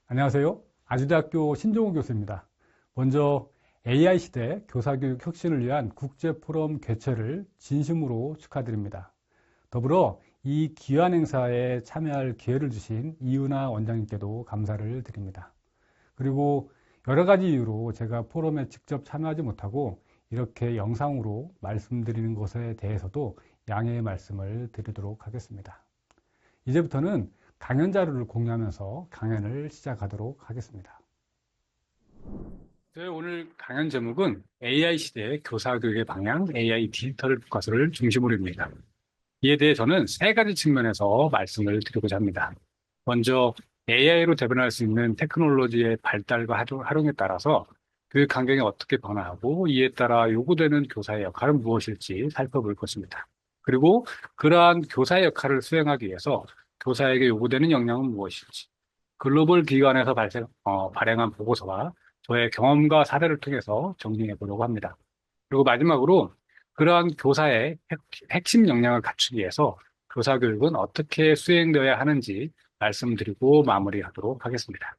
안녕하세요. 아주대학교 신종호 교수입니다. 먼저 AI 시대 교사교육 혁신을 위한 국제포럼 개최를 진심으로 축하드립니다. 더불어 이 귀한 행사에 참여할 기회를 주신 이윤아 원장님께도 감사를 드립니다. 그리고 여러 가지 이유로 제가 포럼에 직접 참여하지 못하고 이렇게 영상으로 말씀드리는 것에 대해서도 양해의 말씀을 드리도록 하겠습니다. 이제부터는 강연 자료를 공유하면서 강연을 시작하도록 하겠습니다. 저희 오늘 강연 제목은 AI 시대의 교사교육의 방향, AI 디지털 교과서를 중심으로입니다. 이에 대해 저는 세 가지 측면에서 말씀을 드리고자 합니다. 먼저 AI로 대변할 수 있는 테크놀로지의 발달과 활용에 따라서 교육 환경이 어떻게 변화하고 이에 따라 요구되는 교사의 역할은 무엇일지 살펴볼 것입니다. 그리고 그러한 교사의 역할을 수행하기 위해서 교사에게 요구되는 역량은 무엇일지, 글로벌 기관에서 발행한 보고서와 저의 경험과 사례를 통해서 정리해 보려고 합니다. 그리고 마지막으로 그러한 교사의 핵심 역량을 갖추기 위해서 교사 교육은 어떻게 수행되어야 하는지 말씀드리고 마무리하도록 하겠습니다.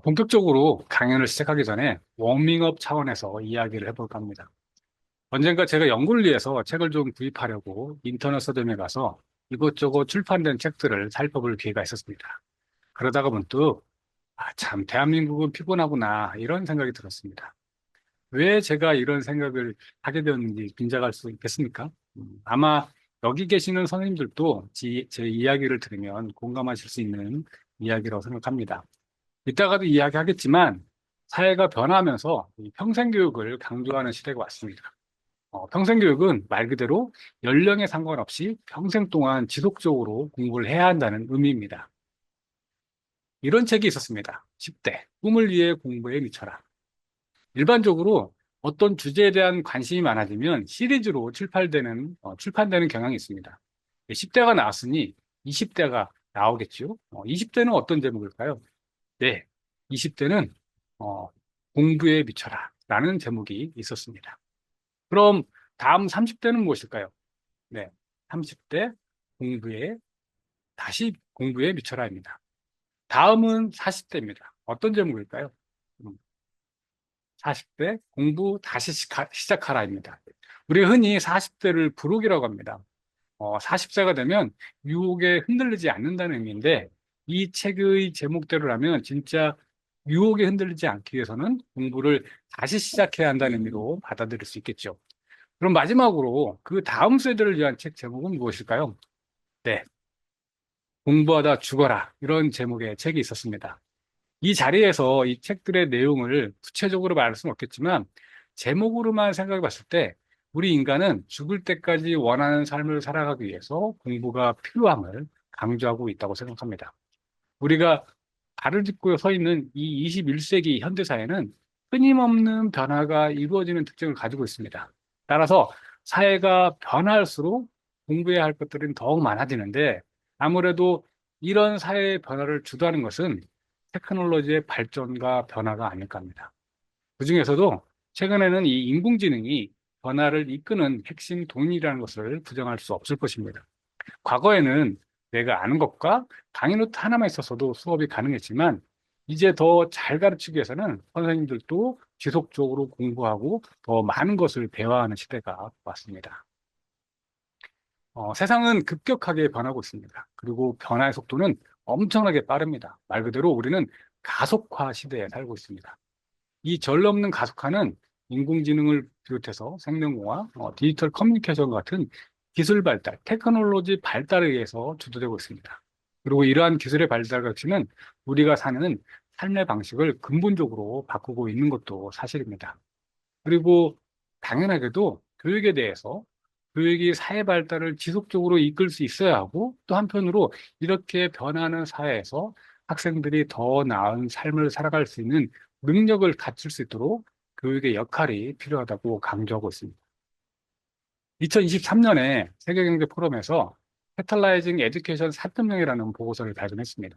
본격적으로 강연을 시작하기 전에 워밍업 차원에서 이야기를 해볼까 합니다. 언젠가 제가 연구를 위해서 책을 좀 구입하려고 인터넷 서점에 가서 이것저것 출판된 책들을 살펴볼 기회가 있었습니다. 그러다가 문득 참 대한민국은 피곤하구나 이런 생각이 들었습니다. 왜 제가 이런 생각을 하게 되었는지 짐작할 수 있겠습니까? 아마 여기 계시는 선생님들도 제 이야기를 들으면 공감하실 수 있는 이야기라고 생각합니다. 이따가도 이야기하겠지만 사회가 변화하면서 이 평생교육을 강조하는 시대가 왔습니다. 평생교육은 말 그대로 연령에 상관없이 평생 동안 지속적으로 공부를 해야 한다는 의미입니다. 이런 책이 있었습니다. 10대, 꿈을 위해 공부에 미쳐라. 일반적으로 어떤 주제에 대한 관심이 많아지면 시리즈로 출판되는 경향이 있습니다. 10대가 나왔으니 20대가 나오겠죠. 20대는 어떤 제목일까요? 네, 20대는 공부에 미쳐라 라는 제목이 있었습니다. 그럼 다음 30대는 무엇일까요? 네, 30대 다시 공부에 미쳐라입니다. 다음은 40대입니다. 어떤 제목일까요? 40대 공부 다시 시작하라입니다. 우리 흔히 40대를 부록이라고 합니다. 40세가 되면 유혹에 흔들리지 않는다는 의미인데 이 책의 제목대로라면 진짜 유혹에 흔들리지 않기 위해서는 공부를 다시 시작해야 한다는 의미로 받아들일 수 있겠죠. 그럼 마지막으로 그 다음 세대를 위한 책 제목은 무엇일까요? 네, 공부하다 죽어라 이런 제목의 책이 있었습니다. 이 자리에서 이 책들의 내용을 구체적으로 말할 수는 없겠지만 제목으로만 생각해 봤을 때 우리 인간은 죽을 때까지 원하는 삶을 살아가기 위해서 공부가 필요함을 강조하고 있다고 생각합니다. 우리가 발을 딛고 서 있는 이 21세기 현대사회는 끊임없는 변화가 이루어지는 특징을 가지고 있습니다. 따라서 사회가 변화할수록 공부해야 할 것들은 더욱 많아지는데 아무래도 이런 사회의 변화를 주도하는 것은 테크놀로지의 발전과 변화가 아닐까 합니다. 그중에서도 최근에는 이 인공지능이 변화를 이끄는 핵심 동인이라는 것을 부정할 수 없을 것입니다. 과거에는 내가 아는 것과 강의 노트 하나만 있었어도 수업이 가능했지만 이제 더 잘 가르치기 위해서는 선생님들도 지속적으로 공부하고 더 많은 것을 배워야 하는 시대가 왔습니다. 세상은 급격하게 변하고 있습니다. 그리고 변화의 속도는 엄청나게 빠릅니다. 말 그대로 우리는 가속화 시대에 살고 있습니다. 이 전례없는 가속화는 인공지능을 비롯해서 생명공학, 디지털 커뮤니케이션 같은 기술 발달, 테크놀로지 발달에 의해서 주도되고 있습니다. 그리고 이러한 기술의 발달 가치는 우리가 사는 삶의 방식을 근본적으로 바꾸고 있는 것도 사실입니다. 그리고 당연하게도 교육에 대해서 교육이 사회 발달을 지속적으로 이끌 수 있어야 하고 또 한편으로 이렇게 변하는 사회에서 학생들이 더 나은 삶을 살아갈 수 있는 능력을 갖출 수 있도록 교육의 역할이 필요하다고 강조하고 있습니다. 2023년에 세계경제 포럼에서 Catalyzing Education 4.0이라는 보고서를 발표했습니다.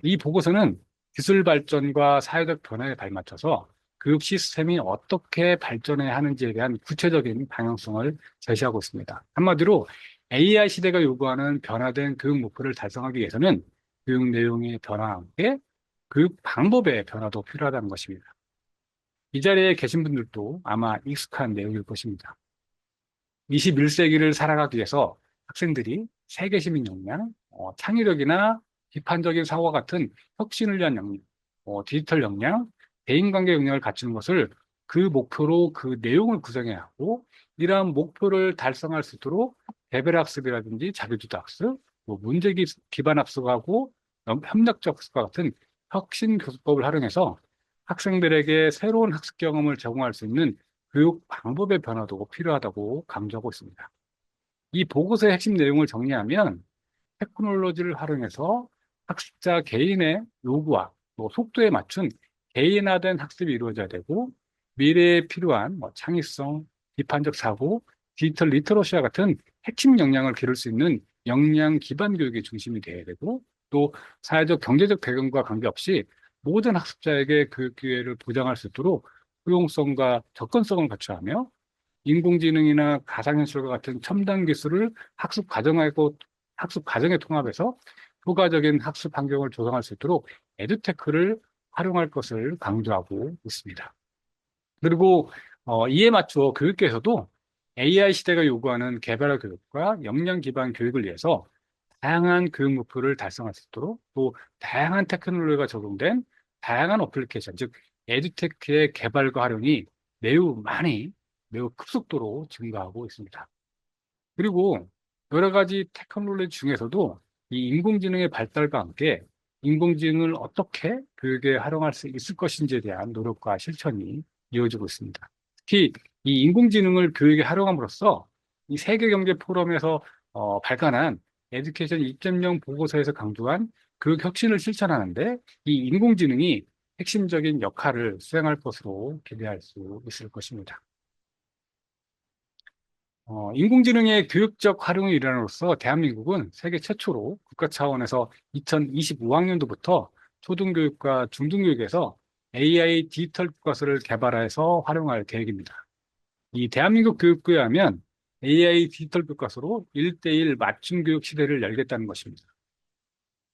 이 보고서는 기술 발전과 사회적 변화에 발맞춰서 교육 시스템이 어떻게 발전해야 하는지에 대한 구체적인 방향성을 제시하고 있습니다. 한마디로 AI 시대가 요구하는 변화된 교육 목표를 달성하기 위해서는 교육 내용의 변화와 함께 교육 방법의 변화도 필요하다는 것입니다. 이 자리에 계신 분들도 아마 익숙한 내용일 것입니다. 21세기를 살아가기 위해서 학생들이 세계시민 역량, 창의력이나 비판적인 사고와 같은 혁신을 위한 역량, 디지털 역량, 대인관계 역량을 갖추는 것을 그 목표로 그 내용을 구성해야 하고, 이러한 목표를 달성할 수 있도록 개별 학습이라든지 자기주도 학습, 문제 기반 학습하고 협력적 학습과 같은 혁신 교수법을 활용해서 학생들에게 새로운 학습 경험을 제공할 수 있는 교육 방법의 변화도 필요하다고 강조하고 있습니다. 이 보고서의 핵심 내용을 정리하면 테크놀로지를 활용해서 학습자 개인의 요구와 또 속도에 맞춘 개인화된 학습이 이루어져야 되고, 미래에 필요한 창의성, 비판적 사고, 디지털 리터러시와 같은 핵심 역량을 기를 수 있는 역량 기반 교육이 중심이 되어야 되고, 또 사회적 경제적 배경과 관계없이 모든 학습자에게 교육 기회를 보장할 수 있도록 포용성과 접근성을 갖춰야 하며, 인공지능이나 가상현실과 같은 첨단 기술을 학습 과정에 통합해서 효과적인 학습 환경을 조성할 수 있도록 에듀테크를 활용할 것을 강조하고 있습니다. 그리고 이에 맞추어 교육계에서도 AI 시대가 요구하는 개발화 교육과 역량 기반 교육을 위해서 다양한 교육 목표를 달성할 수 있도록, 또 다양한 테크놀로지가 적용된 다양한 어플리케이션, 즉 에듀테크의 개발과 활용이 매우 급속도로 증가하고 있습니다. 그리고 여러 가지 테크놀로지 중에서도 이 인공지능의 발달과 함께 인공지능을 어떻게 교육에 활용할 수 있을 것인지에 대한 노력과 실천이 이어지고 있습니다. 특히 이 인공지능을 교육에 활용함으로써 이 세계경제 포럼에서 발간한 에듀케이션 2.0 보고서에서 강조한 교육 혁신을 실천하는데 이 인공지능이 핵심적인 역할을 수행할 것으로 기대할 수 있을 것입니다. 인공지능의 교육적 활용을 일환으로서 대한민국은 세계 최초로 국가 차원에서 2025학년도부터 초등교육과 중등교육에서 AI 디지털 교과서를 개발해서 활용할 계획입니다. 이 대한민국 교육부에 하면 AI 디지털 교과서로 1대1 맞춤 교육 시대를 열겠다는 것입니다.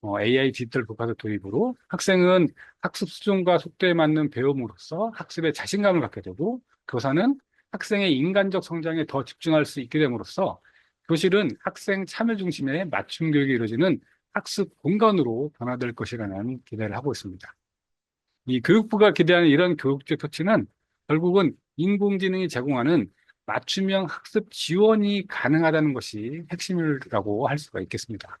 AI 디지털 교과서 도입으로 학생은 학습 수준과 속도에 맞는 배움으로써 학습에 자신감을 갖게 되고, 교사는 학생의 인간적 성장에 더 집중할 수 있게 됨으로써 교실은 학생 참여 중심의 맞춤 교육이 이루어지는 학습 공간으로 변화될 것이라는 기대를 하고 있습니다. 이 교육부가 기대하는 이런 교육적 조치는 결국은 인공지능이 제공하는 맞춤형 학습 지원이 가능하다는 것이 핵심이라고 할 수가 있겠습니다.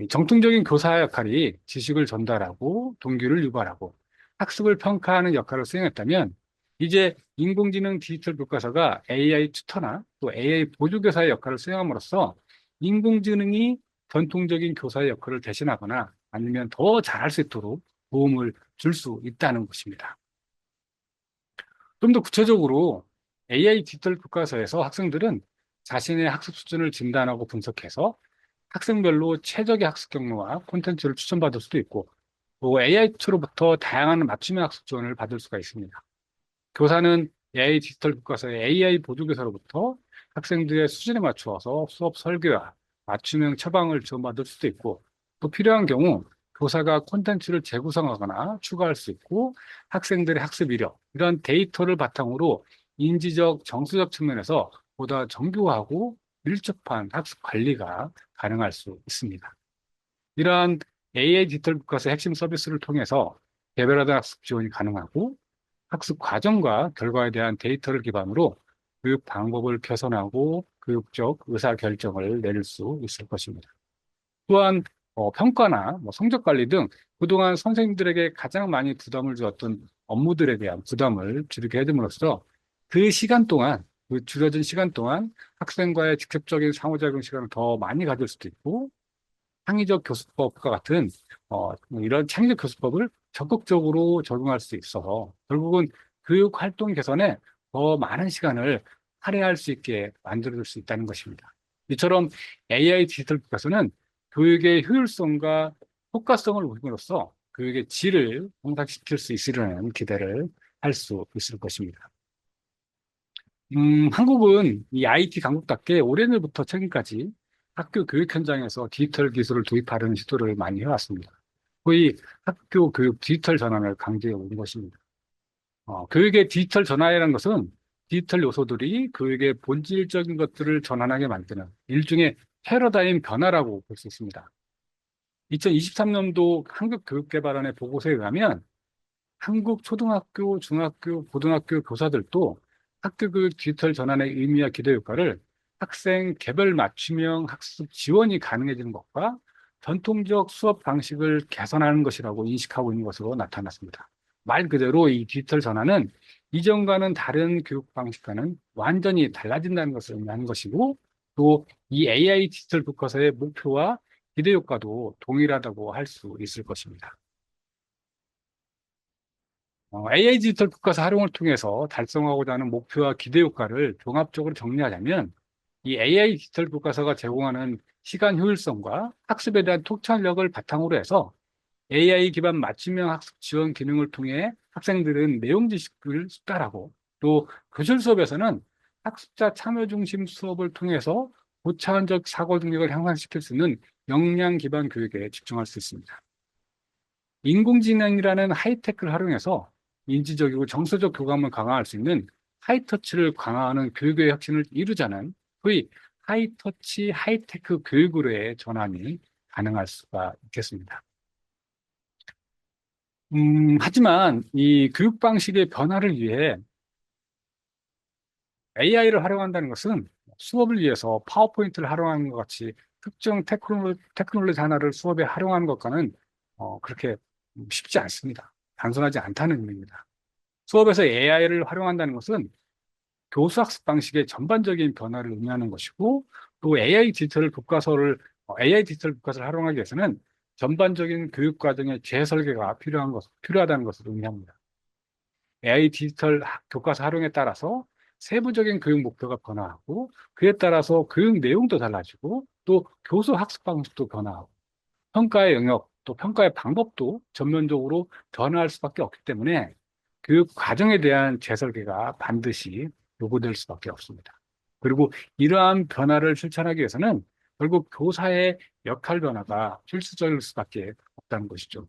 이 정통적인 교사 역할이 지식을 전달하고 동기를 유발하고 학습을 평가하는 역할을 수행했다면, 이제 인공지능 디지털 교과서가 AI 튜터나 또 AI 보조교사의 역할을 수행함으로써 인공지능이 전통적인 교사의 역할을 대신하거나 아니면 더 잘할 수 있도록 도움을 줄 수 있다는 것입니다. 좀 더 구체적으로 AI 디지털 교과서에서 학생들은 자신의 학습 수준을 진단하고 분석해서 학생별로 최적의 학습 경로와 콘텐츠를 추천받을 수도 있고, 또 AI 툴로부터 다양한 맞춤형 학습 지원을 받을 수가 있습니다. 교사는 AI 디지털 교과서의 AI 보조교사로부터 학생들의 수준에 맞추어서 수업 설계와 맞춤형 처방을 지원받을 수도 있고, 또 필요한 경우 교사가 콘텐츠를 재구성하거나 추가할 수 있고, 학생들의 학습 이력, 이런 데이터를 바탕으로 인지적, 정서적 측면에서 보다 정교하고 밀접한 학습 관리가 가능할 수 있습니다. 이러한 AI 디지털 교과서 핵심 서비스를 통해서 개별화된 학습 지원이 가능하고, 학습 과정과 결과에 대한 데이터를 기반으로 교육 방법을 개선하고 교육적 의사 결정을 내릴 수 있을 것입니다. 또한 평가나 성적 관리 등 그동안 선생님들에게 가장 많이 부담을 주었던 업무들에 대한 부담을 줄이게 해줌으로써 그 시간 동안, 그 줄여진 시간 동안 학생과의 직접적인 상호작용 시간을 더 많이 가질 수도 있고, 창의적 교수법과 같은 이런 창의적 교수법을 적극적으로 적용할 수 있어서 결국은 교육 활동 개선에 더 많은 시간을 할애할 수 있게 만들어줄 수 있다는 것입니다. 이처럼 AI 디지털 교과서는 교육의 효율성과 효과성을 올림으로써 교육의 질을 향상시킬 수 있으려는 기대를 할 수 있을 것입니다. 한국은 이 IT 강국답게 오래전부터 최근까지 학교 교육 현장에서 디지털 기술을 도입하려는 시도를 많이 해왔습니다. 거의 학교 교육 디지털 전환을 강조해 온 것입니다. 교육의 디지털 전환이라는 것은 디지털 요소들이 교육의 본질적인 것들을 전환하게 만드는 일종의 패러다임 변화라고 볼 수 있습니다. 2023년도 한국교육개발원의 보고서에 의하면 한국 초등학교, 중학교, 고등학교 교사들도 학교 교육 디지털 전환의 의미와 기대 효과를 학생 개별 맞춤형 학습 지원이 가능해지는 것과 전통적 수업 방식을 개선하는 것이라고 인식하고 있는 것으로 나타났습니다. 말 그대로 이 디지털 전환은 이전과는 다른 교육 방식과는 완전히 달라진다는 것을 의미하는 것이고, 또 이 AI 디지털 교과서의 목표와 기대 효과도 동일하다고 할 수 있을 것입니다. AI 디지털 교과서 활용을 통해서 달성하고자 하는 목표와 기대 효과를 종합적으로 정리하자면, 이 AI 디지털 교과서가 제공하는 시간 효율성과 학습에 대한 통찰력을 바탕으로 해서 AI 기반 맞춤형 학습 지원 기능을 통해 학생들은 내용 지식을 습득하고, 또 교실 수업에서는 학습자 참여 중심 수업을 통해서 고차원적 사고 능력을 향상시킬 수 있는 역량 기반 교육에 집중할 수 있습니다. 인공지능이라는 하이테크를 활용해서 인지적이고 정서적 교감을 강화할 수 있는 하이터치를 강화하는 교육의 혁신을 이루자는 소위 하이터치 하이테크 교육으로의 전환이 가능할 수가 있겠습니다. 하지만 이 교육 방식의 변화를 위해 AI를 활용한다는 것은 수업을 위해서 파워포인트를 활용하는 것 같이 특정 테크놀로지 하나를 수업에 활용하는 것과는 그렇게 쉽지 않습니다. 단순하지 않다는 의미입니다. 수업에서 AI를 활용한다는 것은 교수 학습 방식의 전반적인 변화를 의미하는 것이고, 또 AI 디지털 교과서를 활용하기 위해서는 전반적인 교육 과정의 재설계가 필요하다는 것을 의미합니다. AI 디지털 교과서 활용에 따라서 세부적인 교육 목표가 변화하고, 그에 따라서 교육 내용도 달라지고, 또 교수 학습 방식도 변화하고, 평가의 영역, 또 평가의 방법도 전면적으로 변화할 수밖에 없기 때문에 교육 과정에 대한 재설계가 반드시 요구될 수밖에 없습니다. 그리고 이러한 변화를 실천하기 위해서는 결국 교사의 역할 변화가 필수적일 수밖에 없다는 것이죠.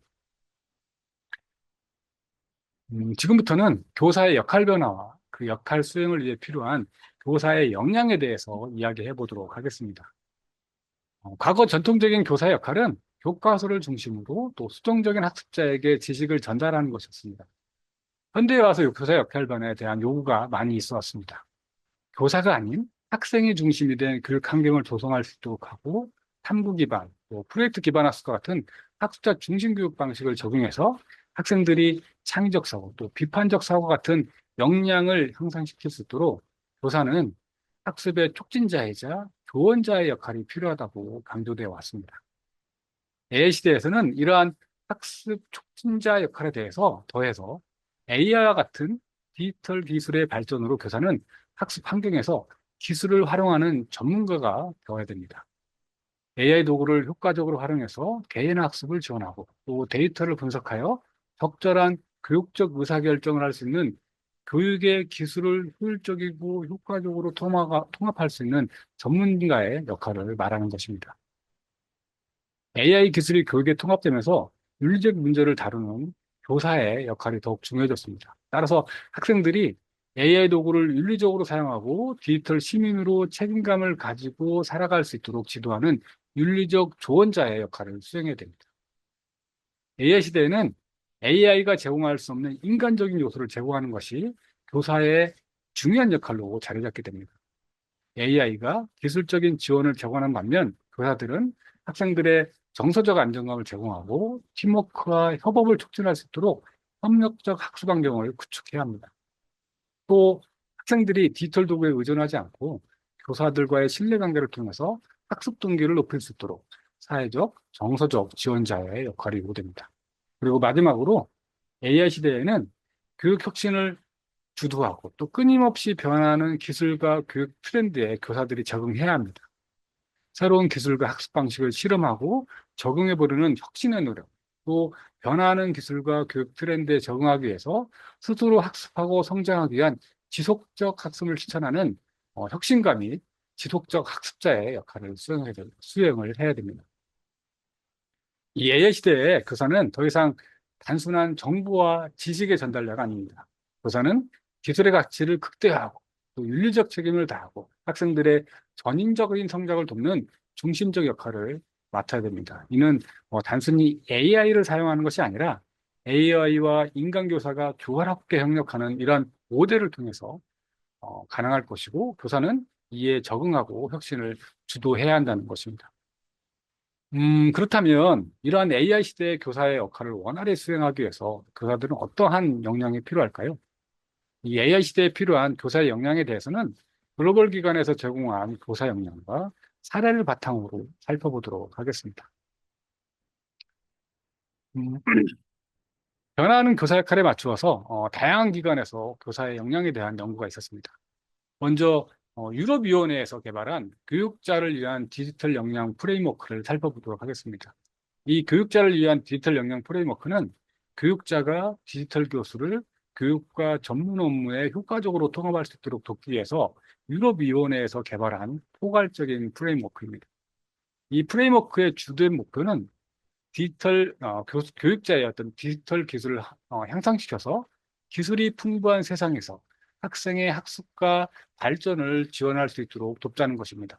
지금부터는 교사의 역할 변화와 그 역할 수행을 위해 필요한 교사의 역량에 대해서 이야기해 보도록 하겠습니다. 과거 전통적인 교사의 역할은 교과서를 중심으로 또 수동적인 학습자에게 지식을 전달하는 것이었습니다. 현대에 와서 교사 역할 변화에 대한 요구가 많이 있어 왔습니다. 교사가 아닌 학생이 중심이 된 교육 환경을 조성할 수 있도록 하고, 탐구 기반, 또 프로젝트 기반 학습과 같은 학습자 중심 교육 방식을 적용해서 학생들이 창의적 사고, 또 비판적 사고 같은 역량을 향상시킬 수 있도록 교사는 학습의 촉진자이자 교원자의 역할이 필요하다고 강조되어 왔습니다. AI 시대에서는 이러한 학습 촉진자 역할에 대해서 더해서 AI와 같은 디지털 기술의 발전으로 교사는 학습 환경에서 기술을 활용하는 전문가가 되어야 됩니다. AI 도구를 효과적으로 활용해서 개인 학습을 지원하고, 또 데이터를 분석하여 적절한 교육적 의사결정을 할 수 있는 교육의 기술을 효율적이고 효과적으로 통합할 수 있는 전문가의 역할을 말하는 것입니다. AI 기술이 교육에 통합되면서 윤리적 문제를 다루는 교사의 역할이 더욱 중요해졌습니다. 따라서 학생들이 AI 도구를 윤리적으로 사용하고 디지털 시민으로 책임감을 가지고 살아갈 수 있도록 지도하는 윤리적 조언자의 역할을 수행해야 됩니다. AI 시대에는 AI가 제공할 수 없는 인간적인 요소를 제공하는 것이 교사의 중요한 역할로 자리 잡게 됩니다. AI가 기술적인 지원을 제공하는 반면 교사들은 학생들의 정서적 안정감을 제공하고 팀워크와 협업을 촉진할 수 있도록 협력적 학습 환경을 구축해야 합니다. 또 학생들이 디지털 도구에 의존하지 않고 교사들과의 신뢰관계를 통해서 학습 동기를 높일 수 있도록 사회적, 정서적 지원자의 역할이 요구됩니다. 그리고 마지막으로 AI 시대에는 교육 혁신을 주도하고 또 끊임없이 변하는 기술과 교육 트렌드에 교사들이 적응해야 합니다. 새로운 기술과 학습 방식을 실험하고 적용해 보려는 혁신의 노력, 또 변화하는 기술과 교육 트렌드에 적응하기 위해서 스스로 학습하고 성장하기 위한 지속적 학습을 실천하는 혁신가 및 지속적 학습자의 역할을 수행을 해야 됩니다. 이 AI 시대에 교사는 더 이상 단순한 정보와 지식의 전달자가 아닙니다. 교사는 기술의 가치를 극대화하고 또 윤리적 책임을 다하고 학생들의 전인적인 성장을 돕는 중심적 역할을 맡아야 됩니다. 이는 단순히 AI를 사용하는 것이 아니라 AI와 인간 교사가 교활하게 협력하는 이런 모델을 통해서 가능할 것이고, 교사는 이에 적응하고 혁신을 주도해야 한다는 것입니다. 그렇다면 이러한 AI 시대의 교사의 역할을 원활히 수행하기 위해서 교사들은 어떠한 역량이 필요할까요? 이 AI 시대에 필요한 교사의 역량에 대해서는 글로벌 기관에서 제공한 교사 역량과 사례를 바탕으로 살펴보도록 하겠습니다. 음, 변화하는 교사 역할에 맞추어서 다양한 기관에서 교사의 역량에 대한 연구가 있었습니다. 먼저 유럽위원회에서 개발한 교육자를 위한 디지털 역량 프레임워크를 살펴보도록 하겠습니다. 이 교육자를 위한 디지털 역량 프레임워크는 교육자가 디지털 교수를 교육과 전문 업무에 효과적으로 통합할 수 있도록 돕기 위해서 유럽위원회에서 개발한 포괄적인 프레임워크입니다. 이 프레임워크의 주된 목표는 교육자의 어떤 디지털 기술을 향상시켜서 기술이 풍부한 세상에서 학생의 학습과 발전을 지원할 수 있도록 돕자는 것입니다.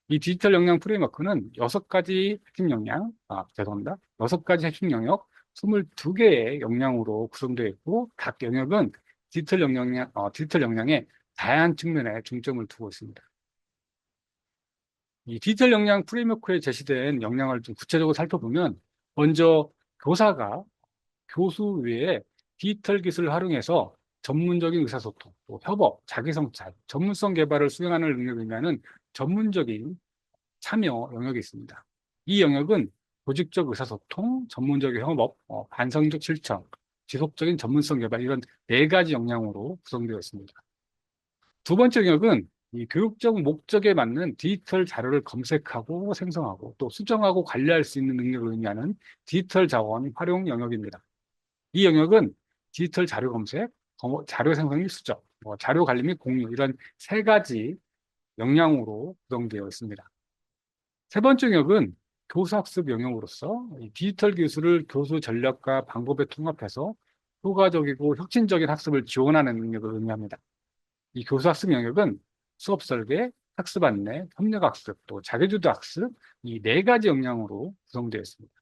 이 디지털 역량 프레임워크는 6가지 핵심 역량, 죄송합니다. 6가지 핵심 영역, 22개의 역량으로 구성되어 있고, 각 영역은 디지털 역량의 다양한 측면에 중점을 두고 있습니다. 이 디지털 역량 프레임워크에 제시된 역량을 좀 구체적으로 살펴보면, 먼저 교사가 교수 외에 디지털 기술을 활용해서 전문적인 의사소통, 또 협업, 자기성찰, 전문성 개발을 수행하는 능력을 의미하는 전문적인 참여 영역이 있습니다. 이 영역은 조직적 의사소통, 전문적 협업, 반성적 실천, 지속적인 전문성 개발 이런 4가지 역량으로 구성되어 있습니다. 두 번째 영역은 이 교육적 목적에 맞는 디지털 자료를 검색하고 생성하고 또 수정하고 관리할 수 있는 능력을 의미하는 디지털 자원 활용 영역입니다. 이 영역은 디지털 자료 검색, 자료 생성 및 수정, 자료 관리 및 공유 이런 3가지 역량으로 구성되어 있습니다. 세 번째 영역은 교수학습 영역으로서 이 디지털 기술을 교수 전략과 방법에 통합해서 효과적이고 혁신적인 학습을 지원하는 능력을 의미합니다. 이 교수학습 영역은 수업 설계, 학습 안내, 협력학습, 또 자기주도 학습 이 4가지 역량으로 구성되어 있습니다.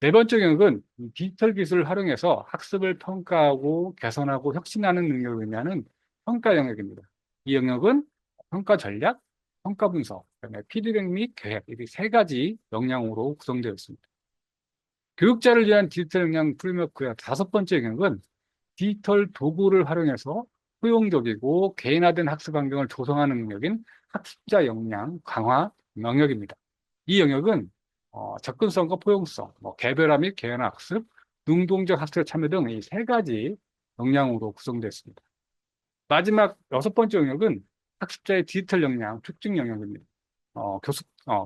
네 번째 영역은 이 디지털 기술을 활용해서 학습을 평가하고 개선하고 혁신하는 능력을 의미하는 평가 영역입니다. 이 영역은 평가 전략, 평가 분석, 그다음에 피드백 및 계획 이 3가지 역량으로 구성되어 있습니다. 교육자를 위한 디지털 역량 프레임워크의 5번째 영역은 디지털 도구를 활용해서 효용적이고 개인화된 학습 환경을 조성하는 능력인 학습자 역량 강화 영역입니다. 이 영역은 접근성과 포용성, 개별화 및 개연화 학습, 능동적 학습 참여 등 이 3가지 역량으로 구성되어 있습니다. 마지막 6번째 영역은 학습자의 디지털 역량 특징 영역입니다.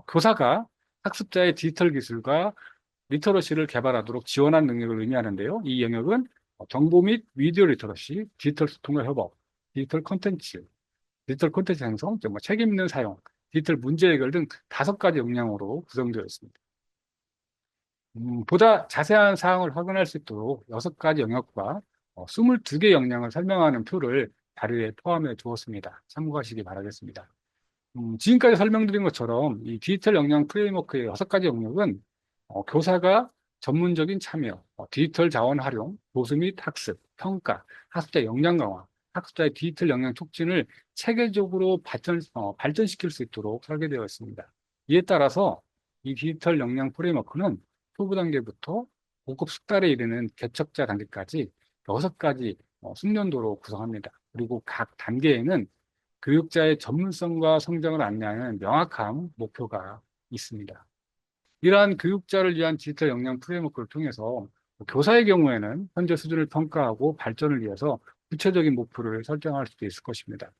교사가 학습자의 디지털 기술과 리터러시를 개발하도록 지원한 능력을 의미하는데요. 이 영역은 정보 및 미디어 리터러시, 디지털 소통과 협업, 디지털 콘텐츠 생성, 책임 있는 사용, 디지털 문제 해결 등 5가지 역량으로 구성되어 있습니다. 보다 자세한 사항을 확인할 수 있도록 6가지 영역과 22개 역량을 설명하는 표를 자료에 포함해 두었습니다. 참고하시기 바라겠습니다. 지금까지 설명드린 것처럼 이 디지털 역량 프레임워크의 6가지 영역은 교사가 전문적인 참여, 디지털 자원 활용, 교수 및 학습, 평가, 학습자 역량 강화, 학습자의 디지털 역량 촉진을 체계적으로 발전시킬 수 있도록 설계되어 있습니다. 이에 따라서 이 디지털 역량 프레임워크는 초보 단계부터 고급 숙달에 이르는 개척자 단계까지 6가지 숙련도로 구성합니다. 그리고 각 단계에는 교육자의 전문성과 성장을 안내하는 명확한 목표가 있습니다. 이러한 교육자를 위한 디지털 역량 프레임워크를 통해서 교사의 경우에는 현재 수준을 평가하고 발전을 위해서 구체적인 목표를 설정할 수도 있을 것입니다.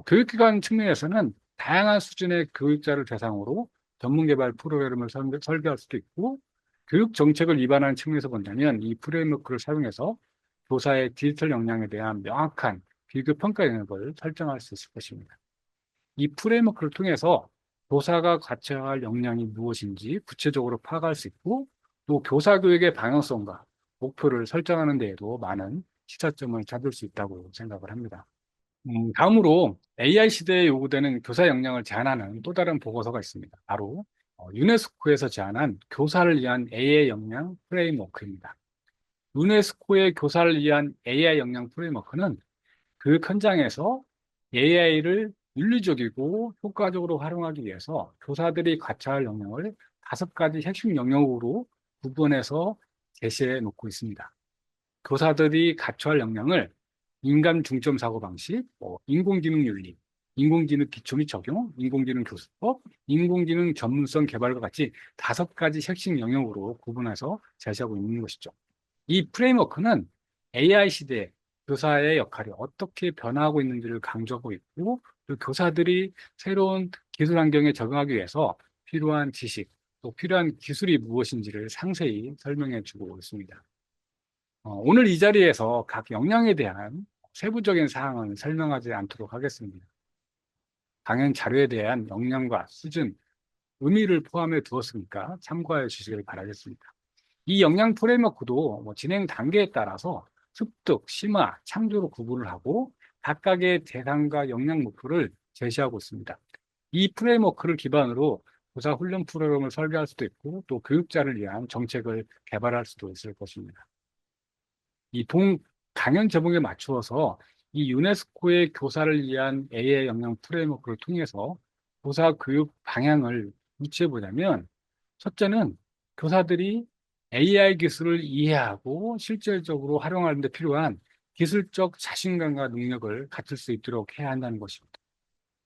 교육기관 측면에서는 다양한 수준의 교육자를 대상으로 전문개발 프로그램을 설계할 수도 있고, 교육 정책을 위반하는 측면에서 본다면 이 프레임워크를 사용해서 교사의 디지털 역량에 대한 명확한 비교 평가 영역을 설정할 수 있을 것입니다. 이 프레임워크를 통해서 교사가 갖춰야 할 역량이 무엇인지 구체적으로 파악할 수 있고 또 교사 교육의 방향성과 목표를 설정하는 데에도 많은 시사점을 찾을 수 있다고 생각을 합니다. 다음으로 AI 시대에 요구되는 교사 역량을 제한하는 또 다른 보고서가 있습니다. 바로 유네스코에서 제안한 교사를 위한 AI 역량 프레임워크입니다. 유네스코의 교사를 위한 AI 역량 프레임워크는 그 현장에서 AI를 윤리적이고 효과적으로 활용하기 위해서 교사들이 갖춰야 할 역량을 5가지 핵심 영역으로 구분해서 제시해 놓고 있습니다. 교사들이 갖춰야 할 역량을 인간 중점 사고 방식, 인공지능 윤리, 인공지능 기초 및 적용, 인공지능 교수법, 인공지능 전문성 개발과 같이 5가지 핵심 영역으로 구분해서 제시하고 있는 것이죠. 이 프레임워크는 AI 시대 교사의 역할이 어떻게 변화하고 있는지를 강조하고 있고, 또 교사들이 새로운 기술 환경에 적응하기 위해서 필요한 지식, 또 필요한 기술이 무엇인지를 상세히 설명해 주고 있습니다. 오늘 이 자리에서 각 역량에 대한 세부적인 사항은 설명하지 않도록 하겠습니다. 강연 자료에 대한 역량과 수준, 의미를 포함해 두었으니까 참고해 주시길 바라겠습니다. 이 역량 프레임워크도 진행 단계에 따라서 습득, 심화, 창조로 구분을 하고 각각의 대상과 역량 목표를 제시하고 있습니다. 이 프레임워크를 기반으로 교사 훈련 프로그램을 설계할 수도 있고 또 교육자를 위한 정책을 개발할 수도 있을 것입니다. 이 강연 제목에 맞추어서 이 유네스코의 교사를 위한 AI 역량 프레임워크를 통해서 교사 교육 방향을 유치해 보자면 첫째는 교사들이 AI 기술을 이해하고 실질적으로 활용하는 데 필요한 기술적 자신감과 능력을 갖출 수 있도록 해야 한다는 것입니다.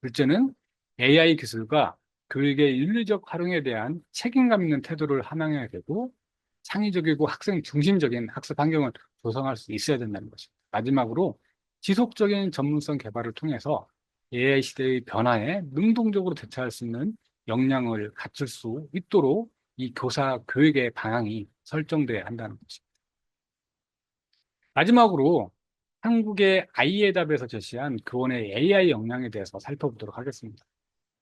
둘째는 AI 기술과 교육의 윤리적 활용에 대한 책임감 있는 태도를 함양해야 되고 창의적이고 학생 중심적인 학습 환경을 조성할 수 있어야 된다는 것입니다. 마지막으로 지속적인 전문성 개발을 통해서 AI 시대의 변화에 능동적으로 대처할 수 있는 역량을 갖출 수 있도록 이 교사 교육의 방향이 설정돼야 한다는 것입니다. 마지막으로 한국의 아이의 답에서 제시한 교원의 AI 역량에 대해서 살펴보도록 하겠습니다.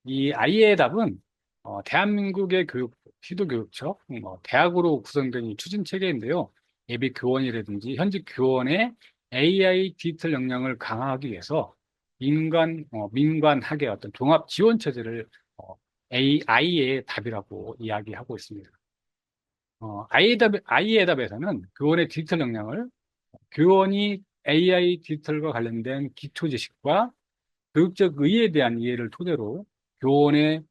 이 아이의 답은 대한민국의 시도교육청, 대학으로 구성된 이 추진 체계인데요. 예비 교원이라든지 현직 교원의 AI 디지털 역량을 강화하기 위해서 민관 학의 어떤 종합 지원 체제를 AI의 답이라고 이야기하고 있습니다. 아이의 답에서는 교원의 디지털 역량을 교원이 AI 디지털과 관련된 기초 지식과 교육적 의의에 대한 이해를 토대로 교원의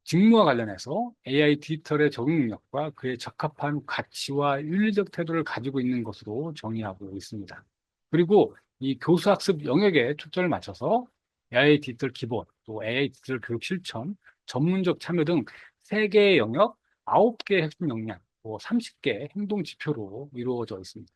직무와 관련해서 AI 디지털의 적응 능력과 그에 적합한 가치와 윤리적 태도를 가지고 있는 것으로 정의하고 있습니다. 그리고 이 교수학습 영역에 초점을 맞춰서 AI 디지털 기본, 또 AI 디지털 교육 실천, 전문적 참여 등 3개의 영역, 9개의 핵심 역량, 또 30개의 행동 지표로 이루어져 있습니다.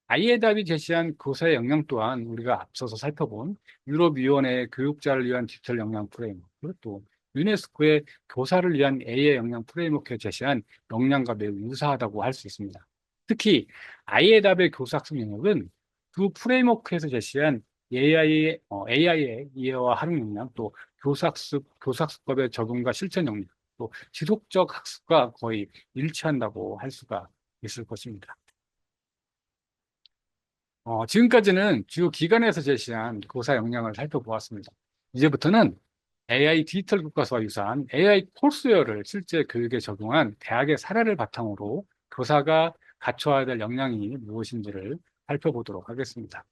아이에답이 제시한 교사의 역량 또한 우리가 앞서서 살펴본 유럽위원회의 교육자를 위한 디지털 역량 프레임워크, 또 유네스코의 교사를 위한 AI 역량 프레임워크에 제시한 역량과 매우 유사하다고 할 수 있습니다. 특히 아이에답의 교사학습 영역은 두 프레임워크에서 제시한 AI의 이해와 활용 역량, 또 교사학습법의 적용과 실천 역량, 또 지속적 학습과 거의 일치한다고 할 수가 있을 것입니다. 지금까지는 주요 기관에서 제시한 교사 역량을 살펴보았습니다. 이제부터는 AI 디지털 교과서와 유사한 AI 콜스웨어를 실제 교육에 적용한 대학의 사례를 바탕으로 교사가 갖춰야 될 역량이 무엇인지를 살펴보도록 하겠습니다.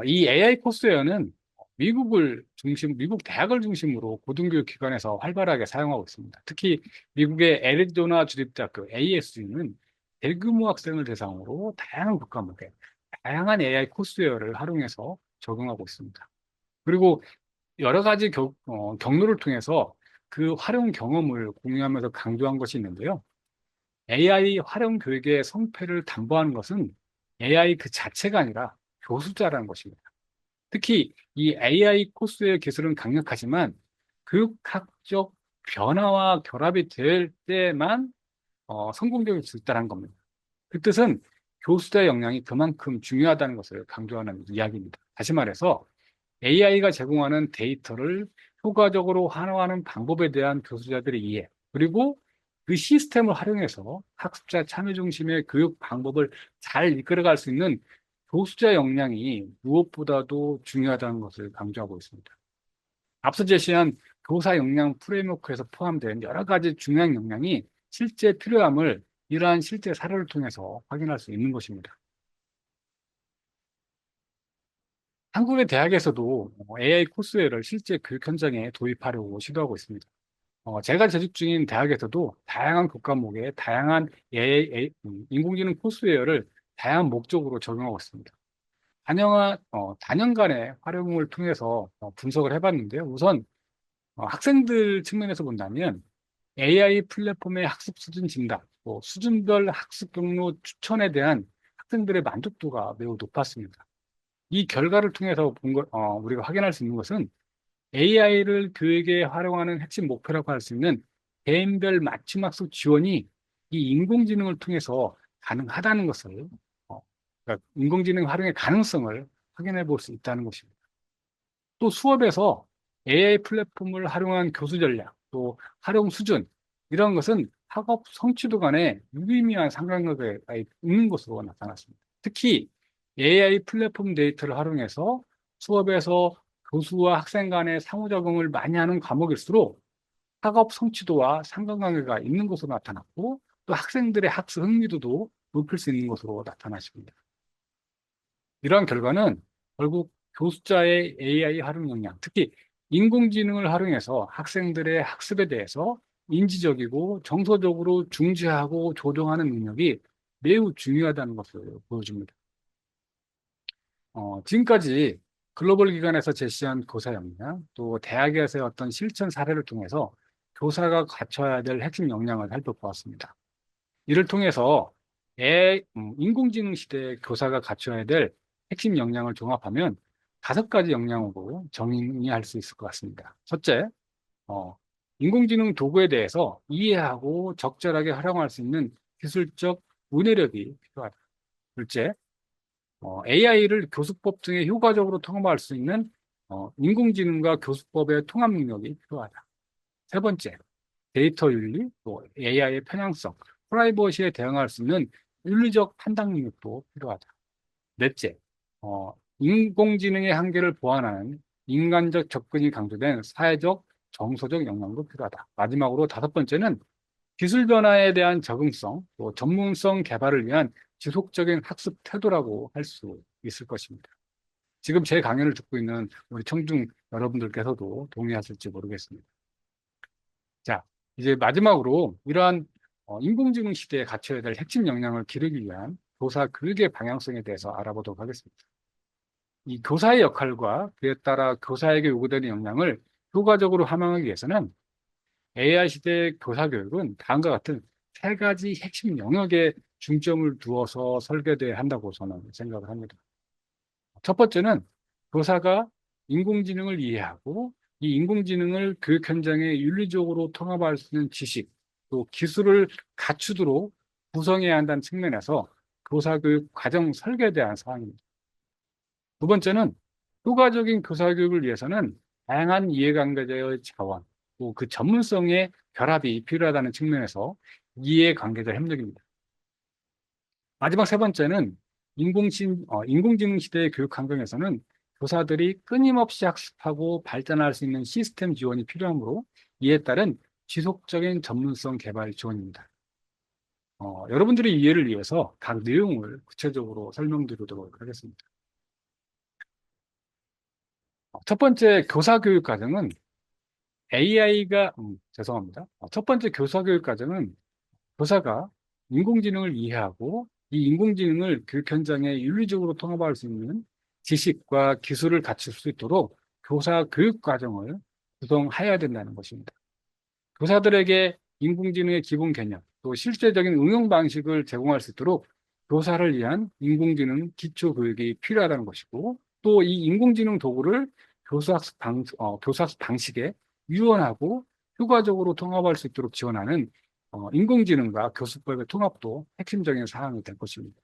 이 AI 콜스웨어는 미국 대학을 중심으로 고등교육 기관에서 활발하게 사용하고 있습니다. 특히 미국의 애리조나 주립대학교 ASU는 대규모 학생을 대상으로 다양한 교과목에 다양한 AI 코스웨어를 활용해서 적용하고 있습니다. 그리고 여러 가지 경로를 통해서 그 활용 경험을 공유하면서 강조한 것이 있는데요. AI 활용 교육의 성패를 담보하는 것은 AI 그 자체가 아니라 교수자라는 것입니다. 특히 이 AI 코스웨어 기술은 강력하지만 교육학적 변화와 결합이 될 때만 성공적일 수 있다는 겁니다. 그 뜻은 교수자의 역량이 그만큼 중요하다는 것을 강조하는 이야기입니다. 다시 말해서 AI가 제공하는 데이터를 효과적으로 활용하는 방법에 대한 교수자들의 이해, 그리고 그 시스템을 활용해서 학습자 참여 중심의 교육 방법을 잘 이끌어갈 수 있는 교수자 역량이 무엇보다도 중요하다는 것을 강조하고 있습니다. 앞서 제시한 교사 역량 프레임워크에서 포함된 여러 가지 중요한 역량이 실제 필요함을 이러한 실제 사례를 통해서 확인할 수 있는 것입니다. 한국의 대학에서도 AI 코스웨어를 실제 교육 현장에 도입하려고 시도하고 있습니다. 제가 재직 중인 대학에서도 다양한 교과목에 다양한 인공지능 코스웨어를 다양한 목적으로 적용하고 있습니다. 단연간의 활용을 통해서 분석을 해봤는데요. 우선 학생들 측면에서 본다면 AI 플랫폼의 학습 수준 진단, 수준별 학습 경로 추천에 대한 학생들의 만족도가 매우 높았습니다. 이 결과를 통해서 우리가 확인할 수 있는 것은 AI를 교육에 활용하는 핵심 목표라고 할 수 있는 개인별 맞춤 학습 지원이 이 인공지능을 통해서 가능하다는 것을, 그러니까 인공지능 활용의 가능성을 확인해 볼 수 있다는 것입니다. 또 수업에서 AI 플랫폼을 활용한 교수 전략, 또 활용 수준, 이런 것은 학업 성취도 간에 유의미한 상관관계가 있는 것으로 나타났습니다. 특히 AI 플랫폼 데이터를 활용해서 수업에서 교수와 학생 간의 상호작용을 많이 하는 과목일수록 학업 성취도와 상관관계가 있는 것으로 나타났고, 또 학생들의 학습 흥미도도 높일 수 있는 것으로 나타났습니다. 이러한 결과는 결국 교수자의 AI 활용 역량, 특히 인공지능을 활용해서 학생들의 학습에 대해서 인지적이고 정서적으로 중지하고 조정하는 능력이 매우 중요하다는 것을 보여줍니다. 지금까지 글로벌 기관에서 제시한 교사 역량, 또 대학에서의 어떤 실천 사례를 통해서 교사가 갖춰야 될 핵심 역량을 살펴보았습니다. 이를 통해서 인공지능 시대의 교사가 갖춰야 될 핵심 역량을 종합하면 5가지 역량으로 정의할 수 있을 것 같습니다. 첫째, 인공지능 도구에 대해서 이해하고 적절하게 활용할 수 있는 기술적 문해력이 필요하다. 둘째, AI를 교수법 등에 효과적으로 통합할 수 있는 인공지능과 교수법의 통합 능력이 필요하다. 세 번째, 데이터 윤리, 또 AI의 편향성, 프라이버시에 대응할 수 있는 윤리적 판단 능력도 필요하다. 넷째, 인공지능의 한계를 보완하는 인간적 접근이 강조된 사회적, 정서적 역량도 필요하다. 마지막으로 5번째는 기술 변화에 대한 적응성, 또 전문성 개발을 위한 지속적인 학습 태도라고 할 수 있을 것입니다. 지금 제 강연을 듣고 있는 우리 청중 여러분들께서도 동의하실지 모르겠습니다. 자, 이제 마지막으로 이러한 인공지능 시대에 갖춰야 될 핵심 역량을 기르기 위한 교사 교육의 방향성에 대해서 알아보도록 하겠습니다. 이 교사의 역할과 그에 따라 교사에게 요구되는 역량을 효과적으로 함양하기 위해서는 AI 시대의 교사 교육은 다음과 같은 3가지 핵심 영역에 중점을 두어서 설계돼야 한다고 저는 생각을 합니다. 첫 번째는 교사가 인공지능을 이해하고 이 인공지능을 교육 현장에 윤리적으로 통합할 수 있는 지식, 또 기술을 갖추도록 구성해야 한다는 측면에서 교사 교육 과정 설계에 대한 사항입니다. 두 번째는 효과적인 교사 교육을 위해서는 다양한 이해관계자의 자원, 또 그 전문성의 결합이 필요하다는 측면에서 이해관계자 협력입니다. 마지막 세 번째는 인공지능 시대의 교육 환경에서는 교사들이 끊임없이 학습하고 발전할 수 있는 시스템 지원이 필요하므로 이에 따른 지속적인 전문성 개발 지원입니다. 여러분들의 이해를 위해서 각 내용을 구체적으로 설명드리도록 하겠습니다. 첫 번째 교사 교육 과정은 죄송합니다. 첫 번째 교사 교육 과정은 교사가 인공지능을 이해하고 이 인공지능을 교육 현장에 윤리적으로 통합할 수 있는 지식과 기술을 갖출 수 있도록 교사 교육 과정을 구성해야 된다는 것입니다. 교사들에게 인공지능의 기본 개념, 또 실제적인 응용 방식을 제공할 수 있도록 교사를 위한 인공지능 기초 교육이 필요하다는 것이고, 또 이 인공지능 도구를 교사학습 방식에 유연하고 효과적으로 통합할 수 있도록 지원하는 인공지능과 교수법의 통합도 핵심적인 사항이 될 것입니다.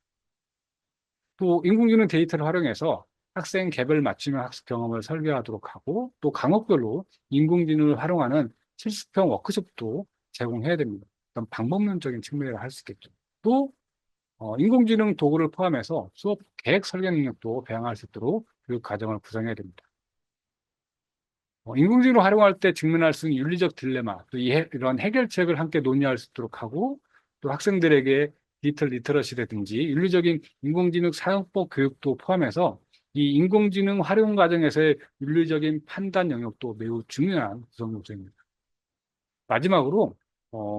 또 인공지능 데이터를 활용해서 학생 개별 맞춤형 학습 경험을 설계하도록 하고 또 과목별로 인공지능을 활용하는 실습형 워크숍도 제공해야 됩니다. 어떤 방법론적인 측면이라 할 수 있겠죠. 또 인공지능 도구를 포함해서 수업 계획 설계 능력도 배양할 수 있도록 교육 과정을 구성해야 됩니다. 인공지능을 활용할 때 직면할 수 있는 윤리적 딜레마, 또 이런 해결책을 함께 논의할 수 있도록 하고, 또 학생들에게 디지털 리터러시라든지 윤리적인 인공지능 사용법 교육도 포함해서 이 인공지능 활용 과정에서의 윤리적인 판단 영역도 매우 중요한 구성 요소입니다. 마지막으로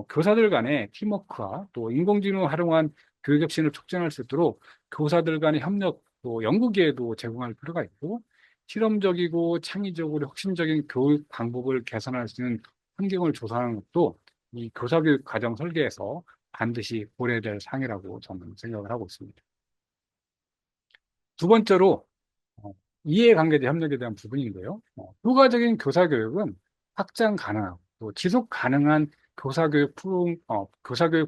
교사들 간의 팀워크와 또 인공지능을 활용한 교육 혁신을 촉진할 수 있도록 교사들 간의 협력, 또 연구 기회도 제공할 필요가 있고 실험적이고 창의적으로 혁신적인 교육 방법을 개선할 수 있는 환경을 조성하는 것도 이 교사교육 과정 설계에서 반드시 고려될 사항이라고 저는 생각을 하고 있습니다. 두 번째로 어, 이해관계자 협력에 대한 부분인데요. 효과적인 교사교육은 확장 가능하고 또 지속 가능한 교사교육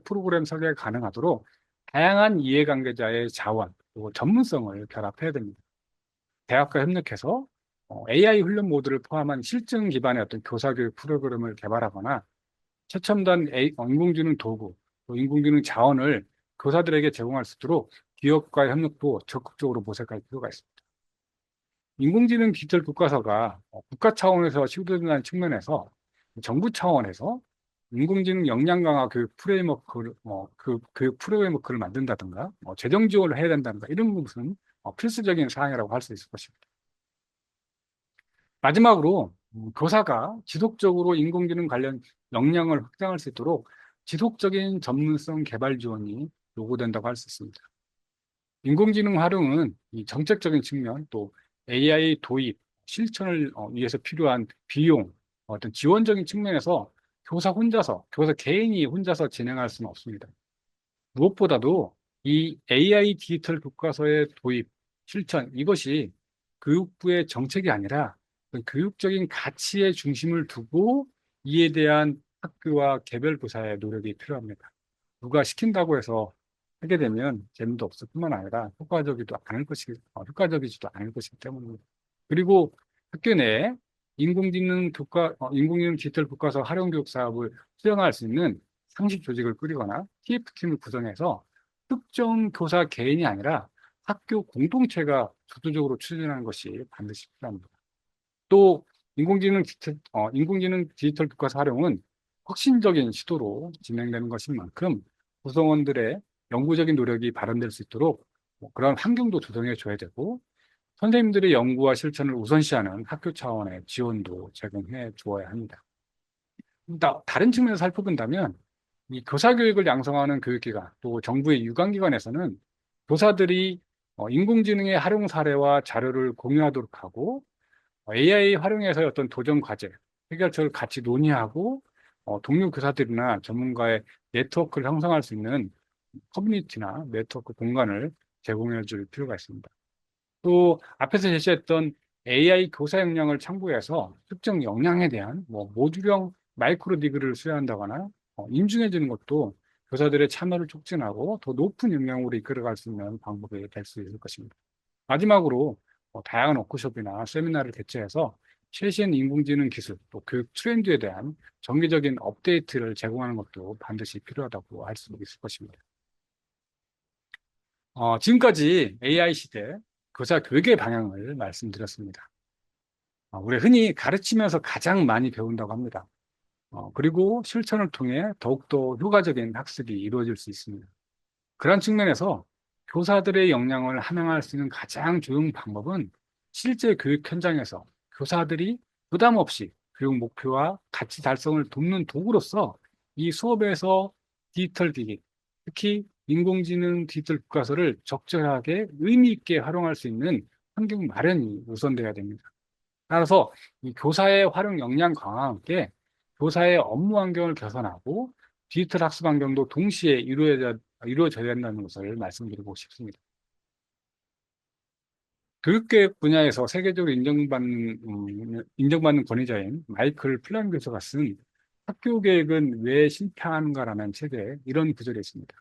프로그램 설계가 가능하도록 다양한 이해관계자의 자원, 또 전문성을 결합해야 됩니다. 대학과 협력해서 AI 훈련 모드를 포함한 실증 기반의 어떤 교사교육 프로그램을 개발하거나 최첨단 인공지능 도구, 또 인공지능 자원을 교사들에게 제공할 수 있도록 기업과의 협력도 적극적으로 모색할 필요가 있습니다. 인공지능 디지털 교과서가 국가 차원에서 시도된다는 측면에서 정부 차원에서 인공지능 역량 강화 교육 프레임워크를 만든다든가 재정 지원을 해야 된다든가 이런 것은 필수적인 사항이라고 할 수 있을 것입니다. 마지막으로 교사가 지속적으로 인공지능 관련 역량을 확장할 수 있도록 지속적인 전문성 개발 지원이 요구된다고 할 수 있습니다. 인공지능 활용은 이 정책적인 측면 또 AI 도입, 실천을 위해서 필요한 비용, 어떤 지원적인 측면에서 교사 개인이 혼자서 진행할 수는 없습니다. 무엇보다도 이 AI 디지털 교과서의 도입, 실천, 이것이 교육부의 정책이 아니라 교육적인 가치의 중심을 두고 이에 대한 학교와 개별 교사의 노력이 필요합니다. 누가 시킨다고 해서 하게 되면 재미도 없을 뿐만 아니라 효과적이지도 않을 것이기 때문입니다. 그리고 학교 내에 인공지능 디지털 교과서 활용 교육 사업을 수행할 수 있는 상시 조직을 꾸리거나 TF팀을 구성해서 특정 교사 개인이 아니라 학교 공동체가 주도적으로 추진하는 것이 반드시 필요합니다. 또 인공지능 디지털 교과서 활용은 혁신적인 시도로 진행되는 것인 만큼 구성원들의 연구적인 노력이 발현될 수 있도록 그런 환경도 조성해 줘야 되고 선생님들의 연구와 실천을 우선시하는 학교 차원의 지원도 제공해 주어야 합니다. 다른 측면에서 살펴본다면 이 교사 교육을 양성하는 교육기관 또 정부의 유관기관에서는 교사들이 인공지능의 활용 사례와 자료를 공유하도록 하고 AI 활용해서 어떤 도전 과제, 해결책을 같이 논의하고 동료 교사들이나 전문가의 네트워크를 형성할 수 있는 커뮤니티나 네트워크 공간을 제공해 줄 필요가 있습니다. 또 앞에서 제시했던 AI 교사 역량을 참고해서 특정 역량에 대한 모듈형 마이크로 디그리를 수여한다거나 인증해 주는 것도 교사들의 참여를 촉진하고 더 높은 역량으로 이끌어갈 수 있는 방법이 될 수 있을 것입니다. 마지막으로 다양한 워크숍이나 세미나를 개최해서 최신 인공지능 기술 또 교육 트렌드에 대한 정기적인 업데이트를 제공하는 것도 반드시 필요하다고 할 수 있을 것입니다. 지금까지 AI 시대 교사 교육의 방향을 말씀드렸습니다. 우리 흔히 가르치면서 가장 많이 배운다고 합니다. 그리고 실천을 통해 더욱더 효과적인 학습이 이루어질 수 있습니다. 그런 측면에서 교사들의 역량을 함양할 수 있는 가장 좋은 방법은 실제 교육 현장에서 교사들이 부담 없이 교육 목표와 가치 달성을 돕는 도구로서 이 수업에서 디지털 기기, 특히 인공지능 디지털 교과서를 적절하게 의미 있게 활용할 수 있는 환경 마련이 우선돼야 됩니다. 따라서 이 교사의 활용 역량 강화와 함께 교사의 업무 환경을 개선하고 디지털 학습 환경도 동시에 이루어져야 된다는 것을 말씀드리고 싶습니다. 교육계획 분야에서 세계적으로 인정받는 권위자인 마이클 플란 교수가 쓴 학교 계획은 왜 실패하는가라는 책에 이런 구절이 있습니다.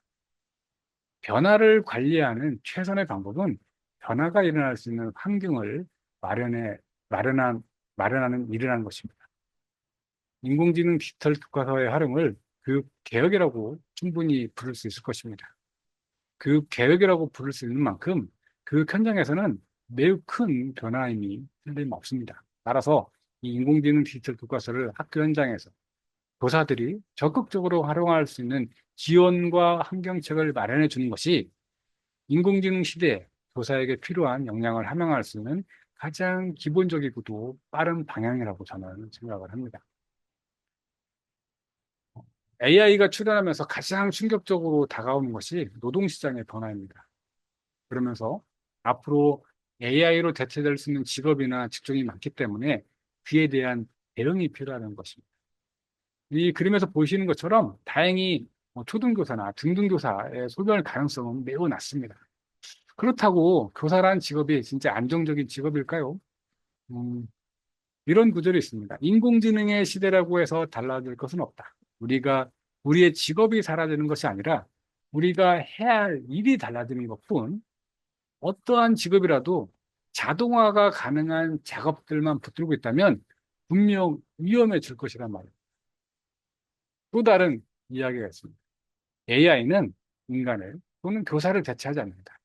변화를 관리하는 최선의 방법은 변화가 일어날 수 있는 환경을 마련해, 마련한, 마련하는 일이라는 것입니다. 인공지능 디지털 교과서의 활용을 교육개혁이라고 충분히 부를 수 있을 것입니다. 교육개혁이라고 부를 수 있는 만큼 그 현장에서는 매우 큰 변화임이 틀림없습니다. 따라서 이 인공지능 디지털 교과서를 학교 현장에서 교사들이 적극적으로 활용할 수 있는 지원과 환경책을 마련해 주는 것이 인공지능 시대에 교사에게 필요한 역량을 함양할 수 있는 가장 기본적이고도 빠른 방향이라고 저는 생각을 합니다. AI가 출현하면서 가장 충격적으로 다가오는 것이 노동시장의 변화입니다. 그러면서 앞으로 AI로 대체될 수 있는 직업이나 직종이 많기 때문에 그에 대한 대응이 필요하다는 것입니다. 이 그림에서 보시는 것처럼 다행히 초등교사나 중등교사의 소멸 가능성은 매우 낮습니다. 그렇다고 교사란 직업이 진짜 안정적인 직업일까요? 음, 이런 구절이 있습니다. 인공지능의 시대라고 해서 달라질 것은 없다. 우리의 직업이 사라지는 것이 아니라 우리가 해야 할 일이 달라지는 것뿐 어떠한 직업이라도 자동화가 가능한 작업들만 붙들고 있다면 분명 위험해질 것이란 말이에요. 또 다른 이야기가 있습니다. AI는 인간을 또는 교사를 대체하지 않는다.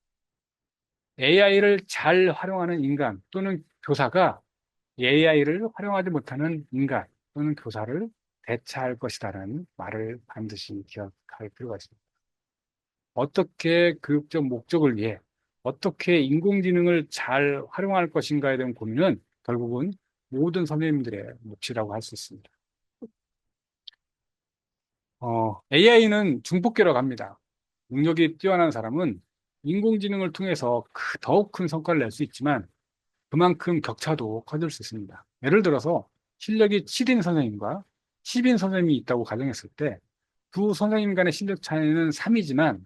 AI를 잘 활용하는 인간 또는 교사가 AI를 활용하지 못하는 인간 또는 교사를 대체할 것이다라는 말을 반드시 기억할 필요가 있습니다. 어떻게 교육적 목적을 위해 어떻게 인공지능을 잘 활용할 것인가에 대한 고민은 결국은 모든 선생님들의 몫이라고 할 수 있습니다. AI는 중폭기라고 합니다. 능력이 뛰어난 사람은 인공지능을 통해서 더욱 큰 성과를 낼 수 있지만 그만큼 격차도 커질 수 있습니다. 예를 들어서 실력이 7인 선생님과 10인 선생님이 있다고 가정했을 때 두 선생님 간의 실력 차이는 3이지만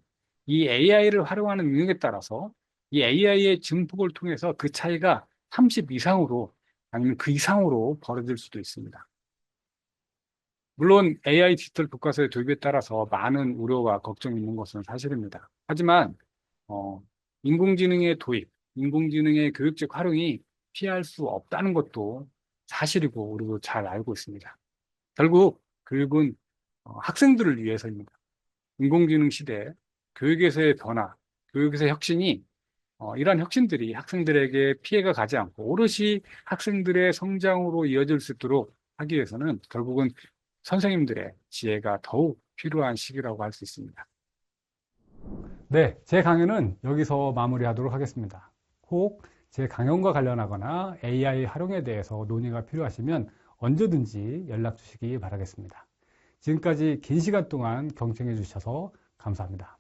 이 AI를 활용하는 능력에 따라서 이 AI의 증폭을 통해서 그 차이가 30 이상으로 아니면 그 이상으로 벌어질 수도 있습니다. 물론 AI 디지털 교과서의 도입에 따라서 많은 우려와 걱정이 있는 것은 사실입니다. 하지만 어, 인공지능의 도입, 인공지능의 교육적 활용이 피할 수 없다는 것도 사실이고 우리도 잘 알고 있습니다. 결국 교육은 학생들을 위해서입니다. 인공지능 시대 교육에서의 변화, 교육에서의 혁신이 이러한 혁신들이 학생들에게 피해가 가지 않고 오롯이 학생들의 성장으로 이어질 수 있도록 하기 위해서는 결국은 선생님들의 지혜가 더욱 필요한 시기라고 할 수 있습니다. 네, 제 강연은 여기서 마무리하도록 하겠습니다. 혹 제 강연과 관련하거나 AI 활용에 대해서 논의가 필요하시면 언제든지 연락 주시기 바라겠습니다. 지금까지 긴 시간 동안 경청해 주셔서 감사합니다.